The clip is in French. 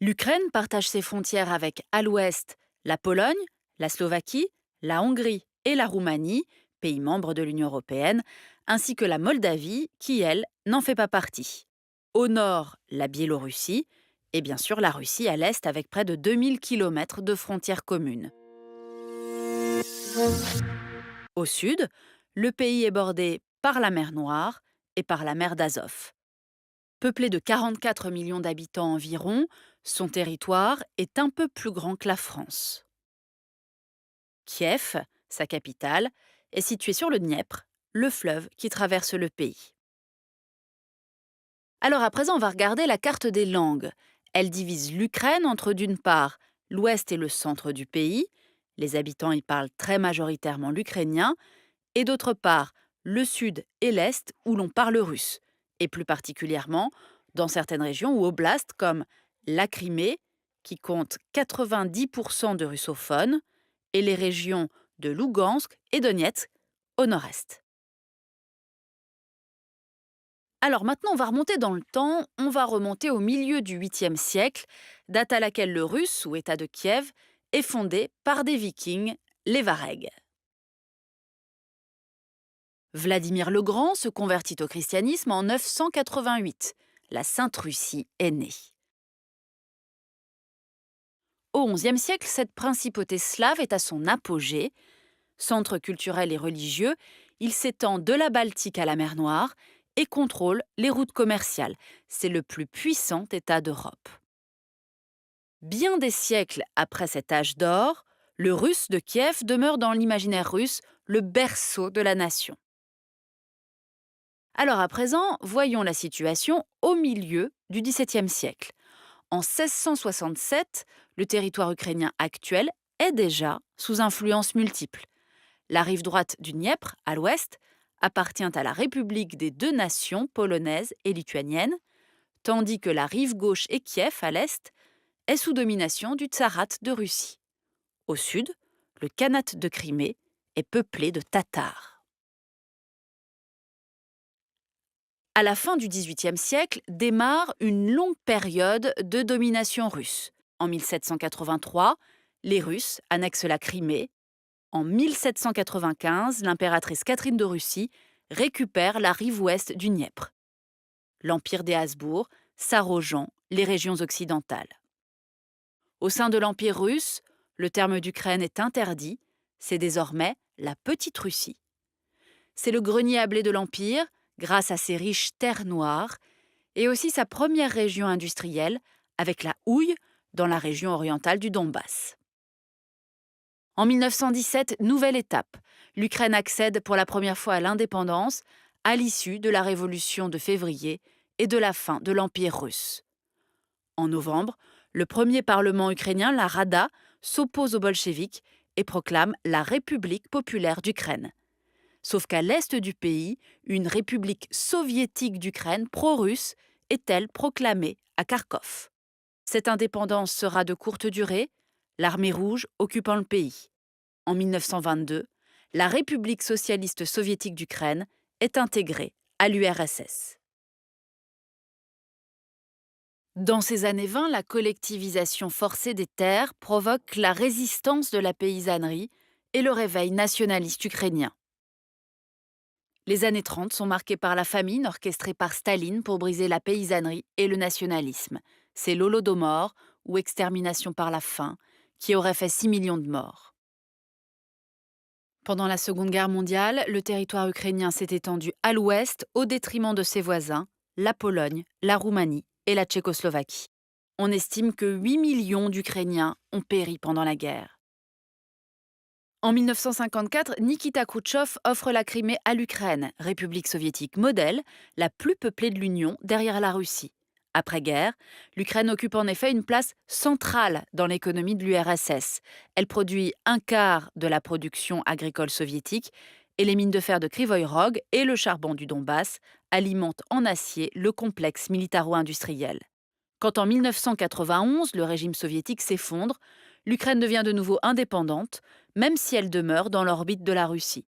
L'Ukraine partage ses frontières avec, à l'ouest, la Pologne, la Slovaquie, la Hongrie et la Roumanie, pays membres de l'Union européenne, ainsi que la Moldavie, qui, elle, n'en fait pas partie. Au nord, la Biélorussie, et bien sûr la Russie à l'est avec près de 2000 km de frontières communes. Au sud, le pays est bordé par la mer Noire et par la mer d'Azov. Peuplé de 44 millions d'habitants environ, son territoire est un peu plus grand que la France. Kiev, sa capitale, est située sur le Dniepr, le fleuve qui traverse le pays. Alors à présent, on va regarder la carte des langues. Elle divise l'Ukraine entre d'une part l'ouest et le centre du pays, les habitants y parlent très majoritairement l'ukrainien, et d'autre part le sud et l'est où l'on parle russe, et plus particulièrement dans certaines régions ou oblasts comme la Crimée, qui compte 90% de russophones, et les régions de Lougansk et Donetsk au nord-est. Alors maintenant, on va remonter dans le temps, on va remonter au milieu du 8e siècle, date à laquelle le russe, ou État de Kiev, est fondé par des vikings, les Varegs. Vladimir le Grand se convertit au christianisme en 988. La Sainte Russie est née. Au XIe siècle, cette principauté slave est à son apogée. Centre culturel et religieux, il s'étend de la Baltique à la mer Noire et contrôle les routes commerciales. C'est le plus puissant État d'Europe. Bien des siècles après cet âge d'or, le russe de Kiev demeure dans l'imaginaire russe le berceau de la nation. Alors à présent, voyons la situation au milieu du XVIIe siècle. En 1667, le territoire ukrainien actuel est déjà sous influence multiple. La rive droite du Dniepr, à l'ouest, appartient à la République des deux nations polonaise et lituanienne, tandis que la rive gauche et Kiev, à l'est, est sous domination du Tsarat de Russie. Au sud, le Khanat de Crimée est peuplé de Tatars. À la fin du XVIIIe siècle démarre une longue période de domination russe. En 1783, les Russes annexent la Crimée. En 1795, l'impératrice Catherine de Russie récupère la rive ouest du Dniepr. L'Empire des Habsbourg s'arrogeant les régions occidentales. Au sein de l'Empire russe, le terme d'Ukraine est interdit, c'est désormais la Petite Russie. C'est le grenier à blé de l'Empire, grâce à ses riches terres noires, et aussi sa première région industrielle, avec la houille dans la région orientale du Donbass. En 1917, nouvelle étape. L'Ukraine accède pour la première fois à l'indépendance à l'issue de la Révolution de février et de la fin de l'Empire russe. En novembre, le premier parlement ukrainien, la Rada, s'oppose aux bolcheviks et proclame la République populaire d'Ukraine. Sauf qu'à l'est du pays, une république soviétique d'Ukraine pro-russe est-elle proclamée à Kharkov. Cette indépendance sera de courte durée, l'armée rouge occupant le pays. En 1922, la République socialiste soviétique d'Ukraine est intégrée à l'URSS. Dans ces années 20, la collectivisation forcée des terres provoque la résistance de la paysannerie et le réveil nationaliste ukrainien. Les années 30 sont marquées par la famine orchestrée par Staline pour briser la paysannerie et le nationalisme. C'est l'Holodomor, ou extermination par la faim, qui aurait fait 6 millions de morts. Pendant la Seconde Guerre mondiale, le territoire ukrainien s'est étendu à l'ouest au détriment de ses voisins, la Pologne, la Roumanie et la Tchécoslovaquie. On estime que 8 millions d'Ukrainiens ont péri pendant la guerre. En 1954, Nikita Khrouchtchev offre la Crimée à l'Ukraine, république soviétique modèle, la plus peuplée de l'Union derrière la Russie. Après-guerre, l'Ukraine occupe en effet une place centrale dans l'économie de l'URSS. Elle produit un quart de la production agricole soviétique et les mines de fer de Krivoy Rog et le charbon du Donbass alimentent en acier le complexe militaro-industriel. Quand en 1991, le régime soviétique s'effondre, l'Ukraine devient de nouveau indépendante, même si elle demeure dans l'orbite de la Russie.